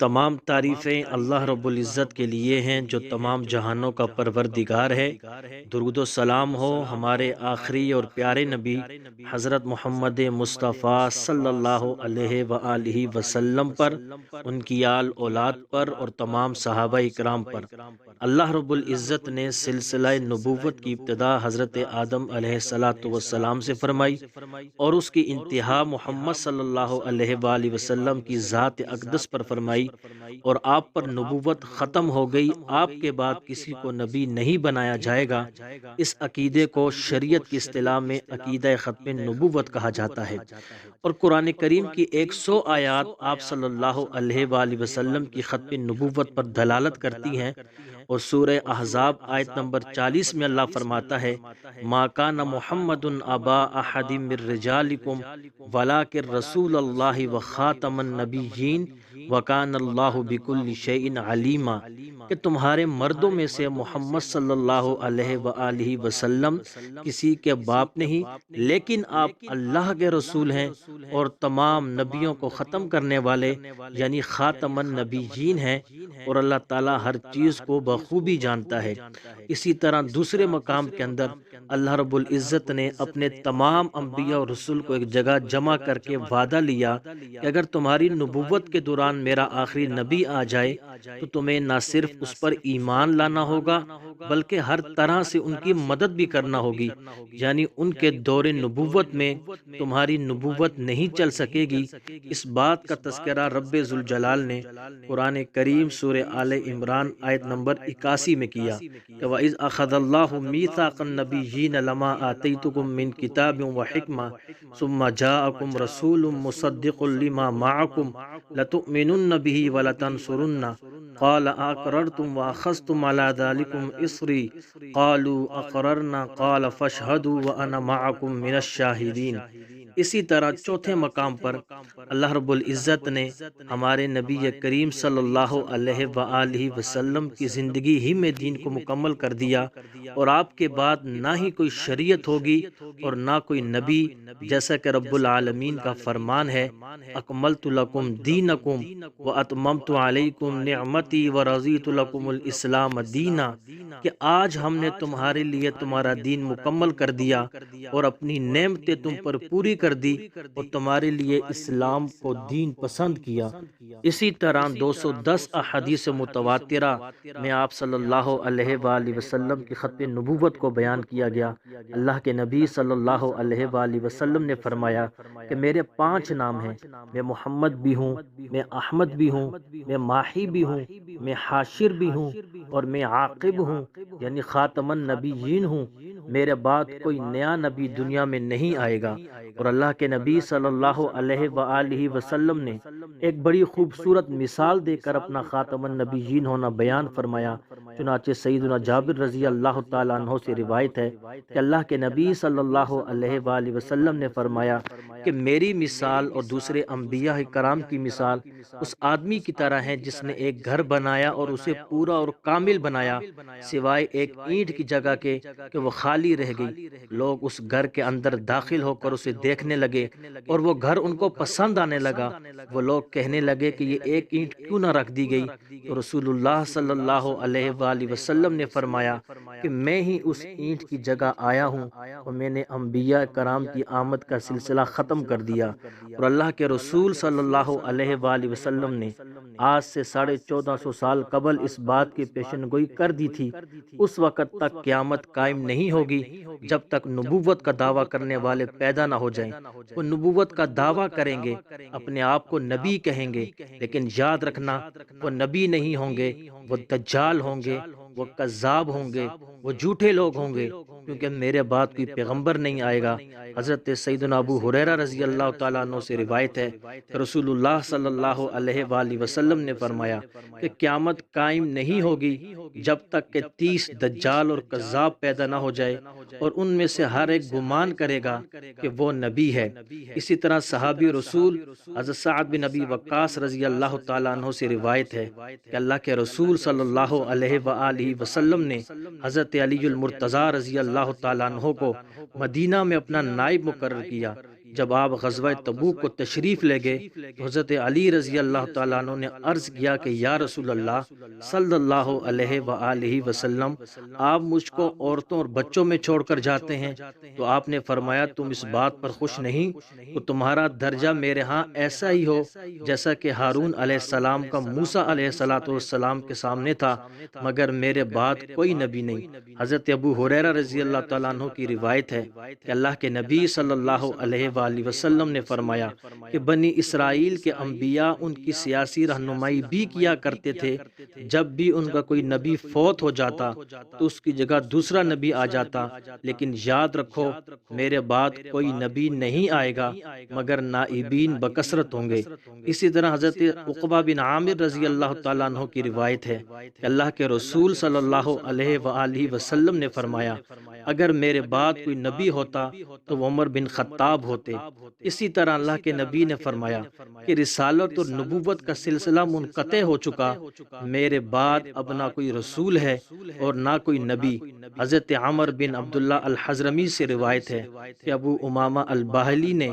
تمام تعریفیں اللہ رب العزت کے لیے ہیں جو تمام جہانوں کا پروردگار ہے۔ درود و سلام ہو ہمارے آخری اور پیارے نبی حضرت محمد مصطفیٰ صلی اللہ علیہ وآلہ وسلم پر، ان کی آل اولاد پر اور تمام صحابہ اکرام پر۔ اللہ رب العزت نے سلسلہ نبوت کی ابتدا حضرت آدم علیہ السلام سے فرمائی اور اس کی انتہا محمد صلی اللہ علیہ وآلہ وسلم کی ذات اقدس پر فرمائی، اور آپ پر نبوت ختم ہو گئی، آپ کے بعد کسی کو نبی نہیں بنایا جائے گا۔ اس عقیدے کو شریعت کی اصطلاح میں عقیدہ ختم نبوت کہا جاتا ہے، اور قرآن کریم کی 100 آیات آپ صلی اللہ علیہ وآلہ وسلم کی ختم نبوت پر دلالت کرتی ہیں۔ اور سورہ احزاب آیت نمبر 40 میں اللہ فرماتا ہے، ما کان محمد ابا احد من رجالکم ولکن رسول اللہ وخاتم النبیین وکان اللہ بکل شیء علیما، کہ تمہارے مردوں میں سے محمد صلی اللہ علیہ وآلہ وسلم کسی کے باپ نہیں، لیکن آپ اللہ کے رسول ہیں اور تمام نبیوں کو ختم کرنے والے یعنی خاتم النبیین ہیں، اور اللہ تعالیٰ ہر چیز کو بخوبی جانتا ہے۔ اسی طرح دوسرے مقام کے اندر اللہ رب العزت نے اپنے تمام انبیاء اور رسول کو ایک جگہ جمع کر کے وعدہ لیا کہ اگر تمہاری نبوت کے دوران میرا آخری نبی آ جائے تو تمہیں نہ صرف اس پر ایمان لانا ہوگا بلکہ ہر طرح سے ان کی مدد بھی کرنا ہوگی، یعنی ان کے دور نبوت میں تمہاری نبوت نہیں چل سکے گی۔ اس بات کا تذکرہ رب ذوالجلال نے قرآن کریم سورہ آل عمران آیت نمبر 81 میں کیا کہ وَإِذْ أَخَذَ اللَّهُ مِيثَاقَ النَّبِيِّينَ لَمَا آتَيْتُكُم مِّن كِتَابٍ وَحِكْمَةٍ ثُمَّ جَاءَكُمْ رَسُولٌ مُّصَدِّقٌ لِّمَا مَعَكُمْ لَتُؤْمِنُنَّ بِهِ وَلَتَنصُرُنَّهُ قال أقررتم وأخذتم على ذلكم إصري قالوا أقررنا قال فاشهدوا وأنا معكم من الشاهدين۔ اسی طرح چوتھے مقام پر اللہ رب العزت نے ہمارے نبی کریم صلی اللہ علیہ وآلہ وسلم کی زندگی ہی میں دین کو مکمل کر دیا، اور آپ کے بعد نہ ہی کوئی شریعت ہوگی اور نہ کوئی نبی، جیسا کہ رب العالمین کا فرمان ہے، اکملت لکم دینکم واتممت علیکم نعمتی ورضیت لکم الاسلام دینا، کہ آج ہم نے تمہارے لیے تمہارا دین مکمل کر دیا اور اپنی نعمتیں تم پر پوری کر دی اور تمہارے لیے اسلام کو دین پسند کیا۔ اسی طرح 210 احادیث متواترہ میں آپ صلی اللہ علیہ وآلہ وسلم کی ختم نبوت کو بیان کیا گیا۔ اللہ کے نبی صلی اللہ علیہ وآلہ وسلم نے فرمایا کہ میرے 5 نام ہیں، میں محمد بھی ہوں، میں احمد بھی ہوں، میں ماہی بھی ہوں، میں حاشر بھی ہوں، اور میں عاقب ہوں یعنی خاتم النبیین ہوں۔ میرے بعد کوئی نیا نبی دنیا میں نہیں آئے گا۔ اور اللہ کے نبی صلی اللہ علیہ وآلہ وسلم نے ایک بڑی خوبصورت مثال دے کر اپنا خاتم النبیین ہونا بیان فرمایا۔ چنانچہ سیدنا جابر رضی اللہ تعالیٰ عنہ سے روایت ہے کہ اللہ کے نبی صلی اللہ علیہ وآلہ وسلم نے فرمایا کہ میری مثال اور دوسرے انبیاء کرام کی مثال اس آدمی کی طرح ہے جس نے ایک گھر بنایا اور اسے پورا اور کامل بنایا، سوائے ایک اینٹ کی جگہ کے کہ وہ خالی رہ گئی۔ لوگ اس گھر کے اندر داخل ہو کر اسے دیکھنے لگے اور وہ گھر ان کو پسند آنے لگا۔ وہ لوگ کہنے لگے کہ یہ ایک اینٹ کیوں نہ رکھ دی گئی؟ تو رسول اللہ صلی اللہ علیہ وآلہ وسلم نے فرمایا کہ میں ہی اس اینٹ کی جگہ آیا ہوں، اور میں نے انبیاء کرام کی آمد کا سلسلہ ختم کر دیا۔ اور اللہ کے رسول صلی اللہ علیہ وآلہ وسلم نے آج سے 1450 سال قبل اس بات کی پیشن گوئی کر دی تھی۔ اس وقت تک قیامت قائم نہیں ہوگی جب تک نبوت کا دعویٰ کرنے والے پیدا نہ ہو جائیں۔ وہ نبوت کا دعویٰ کریں گے، اپنے آپ کو نبی کہیں گے، لیکن یاد رکھنا وہ نبی نہیں ہوں گے، وہ دجال ہوں گے، وہ کذاب ہوں گے، وہ جھوٹے لوگ ہوں گے، کیونکہ میرے بعد کوئی پیغمبر نہیں آئے گا۔ حضرت سیدنا ابو ہریرہ رضی اللہ تعالیٰ عنہ سے روایت ہے کہ رسول اللہ صلی اللہ علیہ وآلہ وسلم نے فرمایا کہ قیامت قائم نہیں ہوگی جب تک کہ 30 دجال اور کذاب پیدا نہ ہو جائے، اور ان میں سے ہر ایک گمان کرے گا کہ وہ نبی ہے۔ اسی طرح صحابی رسول حضرت سعد بن ابی وقاص رضی اللہ تعالیٰ عنہ سے روایت ہے کہ اللہ کے رسول صلی اللہ علیہ وآلہ وسلم نے حضرت علی المرتضیٰ رضی اللہ تعالیٰ عنہ کو مدینہ میں اپنا نائب مقرر کیا، جب آپ غزوہ تبوک کو تشریف لے گئے تو حضرت علی رضی اللہ تعالیٰ عنہ نے عرض کیا کہ یا رسول اللہ صلی اللہ علیہ وآلہ وسلم، آپ مجھ کو عورتوں اور بچوں میں چھوڑ کر جاتے ہیں۔ تو آپ نے فرمایا تم اس بات پر خوش نہیں کہ تمہارا درجہ میرے ہاں ایسا ہی ہو جیسا کہ ہارون علیہ السلام کا موسیٰ علیہ السلام کے سامنے تھا، مگر میرے بعد کوئی نبی نہیں۔ حضرت ابو ہریرہ رضی اللہ تعالیٰ عنہ کی روایت ہے کہ اللہ کے نبی صلی اللہ علیہ وآلہ وسلم نے فرمایا کہ بنی اسرائیل کے انبیاء ان کی سیاسی رہنمائی بھی کیا کرتے تھے۔ جب بھی ان کا کوئی نبی فوت ہو جاتا تو اس کی جگہ دوسرا نبی آ جاتا، لیکن یاد رکھو میرے بعد کوئی نبی نہیں آئے گا مگر نائبین بکثرت ہوں گے۔ اسی طرح حضرت عقبہ بن عامر رضی اللہ تعالیٰ عنہ کی روایت ہے کہ اللہ کے رسول صلی اللہ علیہ وآلہ وسلم نے فرمایا اگر میرے بعد کوئی نبی ہوتا تو وہ عمر بن خطاب ہوتے۔ اسی طرح اللہ کے نبی نے فرمایا کہ رسالت اور نبوت کا سلسلہ منقطع ہو چکا، میرے بعد اب نہ کوئی رسول ہے اور نہ کوئی نبی۔ حضرت عمر بن عبداللہ الحضرمی سے روایت ہے کہ ابو امامہ الباہلی نے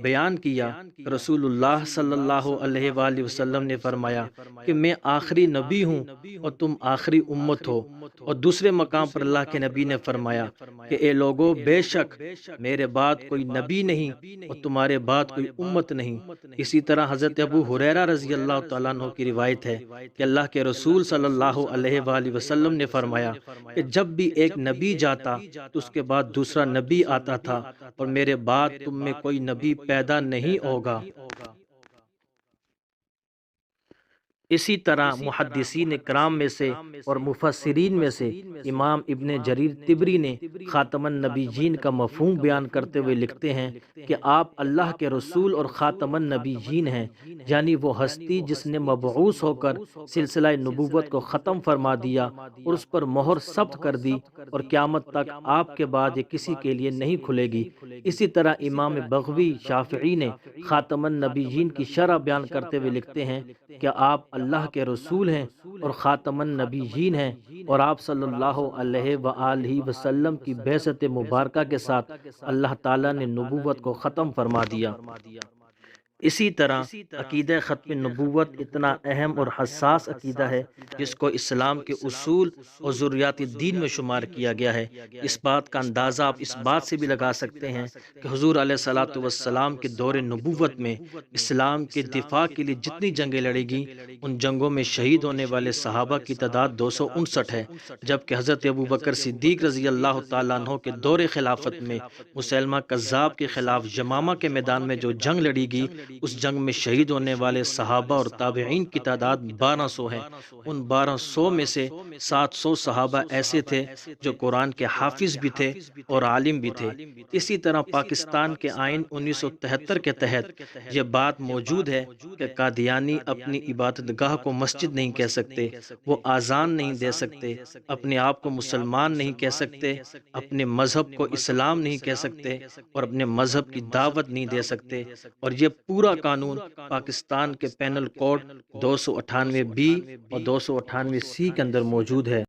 بیان کیا کہ رسول اللہ صلی اللہ علیہ وآلہ وسلم نے فرمایا کہ میں آخری نبی ہوں اور تم آخری امت ہو۔ اور دوسرے مقام پر اللہ کے نبی نے فرمایا کہ اے لوگو بے شک میرے بعد کوئی نبی نہیں اور تمہارے بعد کوئی امت نہیں۔ اسی طرح حضرت ابو ہریرہ رضی اللہ تعالیٰ عنہ کی روایت ہے کہ اللہ کے رسول صلی اللہ علیہ وآلہ وسلم نے فرمایا کہ جب بھی ایک نبی جاتا تو اس کے بعد دوسرا نبی آتا تھا، اور میرے بعد تم میں کوئی نبی پیدا نہیں ہوگا۔ اسی طرح محدثین کرام میں سے اور مفسرین میں سے امام ابن جریر طبری نے خاتم النبیین کا مفہوم بیان کرتے ہوئے لکھتے ہیں کہ آپ اللہ کے رسول اور خاتم النبیین ہیں، یعنی وہ ہستی جس نے مبعوث ہو کر سلسلہ نبوت کو ختم فرما دیا اور اس پر مہر ثبت کر دی، اور قیامت تک آپ کے بعد یہ کسی کے لیے نہیں کھلے گی۔ اسی طرح امام بغوی شافعی نے خاتم النبیین کی شرح بیان کرتے ہوئے لکھتے ہیں کہ آپ اللہ کے رسول ہیں اور خاتم النبیین ہیں، اور آپ صلی اللہ علیہ وآلہ وسلم کی بعثت مبارکہ کے ساتھ اللہ تعالیٰ نے نبوت کو ختم فرما دیا۔ اسی طرح عقیدہ ختم نبوت اتنا اہم اور حساس عقیدہ ہے جس کو اسلام کے اصول اور ضروریات دین میں شمار کیا گیا ہے۔ اس بات کا اندازہ آپ اس بات سے بھی لگا سکتے ہیں کہ حضور علیہ الصلوۃ والسلام کے دور نبوت میں اسلام کے دفاع کے لیے جتنی جنگیں لڑی گئیں، ان جنگوں میں شہید ہونے والے صحابہ کی تعداد 259 ہے، جبکہ حضرت ابوبکر صدیق رضی اللہ تعالیٰ عنہ کے دور خلافت میں مسیلمہ کذاب کے خلاف یمامہ کے میدان میں جو جنگ لڑی گئی، اس جنگ میں شہید ہونے والے صحابہ اور تابعین کی تعداد 1200 ہے۔ ان 1200 میں سے 700 صحابہ ایسے تھے جو قرآن کے حافظ بھی تھے اور عالم بھی تھے۔ اسی طرح پاکستان کے آئین 1973 کے تحت یہ بات موجود ہے کہ قادیانی اپنی عبادت گاہ کو مسجد نہیں کہہ سکتے، وہ اذان نہیں دے سکتے، اپنے آپ کو مسلمان نہیں کہہ سکتے، اپنے مذہب کو اسلام نہیں کہہ سکتے، اور اپنے مذہب کی دعوت نہیں دے سکتے۔ اور یہ پورا قانون پاکستان کے پینل کوڈ 298 بی اور 298 سی کے اندر موجود ہے۔